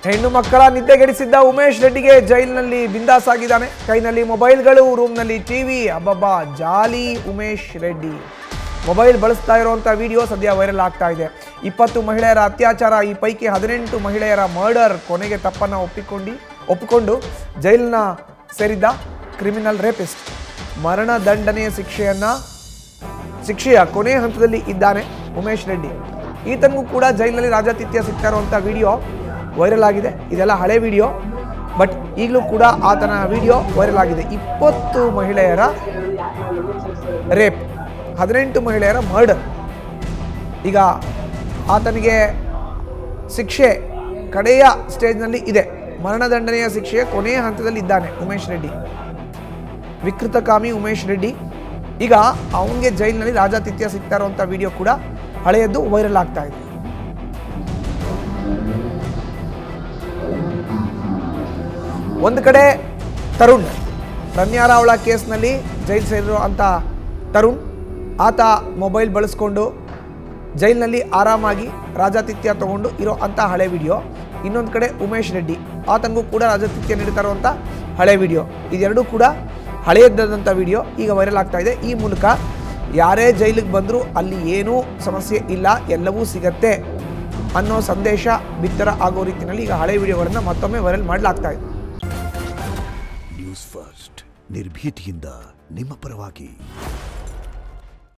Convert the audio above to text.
ಹೆಣ್ಣು ಮಕ್ಕಳ ನಿದ್ದೆಗೆಡಿಸಿದ್ದ ಉಮೇಶ್ ರೆಡ್ಡಿಗೆ ಜೈಲಿನಲ್ಲಿ ಬಿಂದಾಸ್ ಆಗಿದ್ದಾನೆ. ಕೈನಲ್ಲಿ ಮೊಬೈಲ್ಗಳು, ರೂಮ್ನಲ್ಲಿ ಟಿವಿ. ಅಬ್ಬಬ್ಬಾ, ಜಾಲಿ ಉಮೇಶ್ ರೆಡ್ಡಿ. ಮೊಬೈಲ್ ಬಳಸ್ತಾ ಇರುವಂಥ ವಿಡಿಯೋ ಸದ್ಯ ವೈರಲ್ ಆಗ್ತಾ ಇದೆ. 20 ಮಹಿಳೆಯರ ಅತ್ಯಾಚಾರ, ಈ ಪೈಕಿ 18 ಮಹಿಳೆಯರ ಮರ್ಡರ್. ಕೊನೆಗೆ ತಪ್ಪನ್ನು ಒಪ್ಪಿಕೊಂಡು ಜೈಲಿನ ಸೇರಿದ್ದ ಕ್ರಿಮಿನಲ್ ರೇಪಿಸ್ಟ್. ಮರಣ ದಂಡನೆಯ ಶಿಕ್ಷೆಯ ಕೊನೆಯ ಹಂತದಲ್ಲಿ ಇದ್ದಾನೆ ಉಮೇಶ್ ರೆಡ್ಡಿ. ಈತನಿಗೂ ಕೂಡ ಜೈಲಿನಲ್ಲಿ ರಾಜಾತಿಥ್ಯ ಸಿಗ್ತಾ ಇರುವಂಥ ವಿಡಿಯೋ ವೈರಲ್ ಆಗಿದೆ. ಇದೆಲ್ಲ ಹಳೆ ವಿಡಿಯೋ, ಬಟ್ ಈಗಲೂ ಕೂಡ ಆತನ ವಿಡಿಯೋ ವೈರಲ್ ಆಗಿದೆ. 20 ಮಹಿಳೆಯರ ರೇಪ್, 18 ಮಹಿಳೆಯರ ಮರ್ಡರ್. ಈಗ ಆತನಿಗೆ ಶಿಕ್ಷೆ ಕಡೆಯ ಸ್ಟೇಜ್ನಲ್ಲಿ ಇದೆ. ಮರಣದಂಡನೆಯ ಶಿಕ್ಷೆಯ ಕೊನೆಯ ಹಂತದಲ್ಲಿ ಇದ್ದಾನೆ ಉಮೇಶ್ ರೆಡ್ಡಿ. ವಿಕೃತಕಾಮಿ ಉಮೇಶ್ ರೆಡ್ಡಿ. ಈಗ ಅವನಿಗೆ ಜೈಲಿನಲ್ಲಿ ರಾಜಾತಿಥ್ಯ ಸಿಗ್ತಾ ಇರುವಂಥ ವಿಡಿಯೋ ಕೂಡ ಹಳೆಯದ್ದು ವೈರಲ್ ಆಗ್ತಾ ಇದೆ. ಒಂದು ಕಡೆ ತರುಣ್, ರಮ್ಯಾರಾವಳ ಕೇಸ್ನಲ್ಲಿ ಜೈಲು ಸೇರಿರುವಂಥ ತರುಣ್, ಆತ ಮೊಬೈಲ್ ಬಳಸ್ಕೊಂಡು ಜೈಲಿನಲ್ಲಿ ಆರಾಮಾಗಿ ರಾಜಾತಿಥ್ಯ ತಗೊಂಡು ಇರೋ ಅಂಥ ಹಳೆ ವಿಡಿಯೋ. ಇನ್ನೊಂದು ಕಡೆ ಉಮೇಶ್ ರೆಡ್ಡಿ, ಆತನಿಗೂ ಕೂಡ ರಾಜಾತಿಥ್ಯ ನೀಡ್ತಾ ಇರುವಂಥ ಹಳೆ ವಿಡಿಯೋ. ಇದೆರಡೂ ಕೂಡ ಹಳೆಯದ್ದಾದಂಥ ವಿಡಿಯೋ ಈಗ ವೈರಲ್ ಆಗ್ತಾ ಇದೆ. ಈ ಮೂಲಕ ಯಾರೇ ಜೈಲಿಗೆ ಬಂದರೂ ಅಲ್ಲಿ ಏನೂ ಸಮಸ್ಯೆ ಇಲ್ಲ, ಎಲ್ಲವೂ ಸಿಗತ್ತೆ ಅನ್ನೋ ಸಂದೇಶ ಬಿತ್ತರ ಆಗೋ ರೀತಿಯಲ್ಲಿ ಈಗ ಹಳೆ ವಿಡಿಯೋಗಳನ್ನು ಮತ್ತೊಮ್ಮೆ ವೈರಲ್ ಮಾಡಲಾಗ್ತಾ ಇದೆ. ನ್ಯೂಸ್ ಫಸ್ಟ್, ನಿರ್ಭೀತಿಯಿಂದ ನಿಮ್ಮ ಪರವಾಗಿ.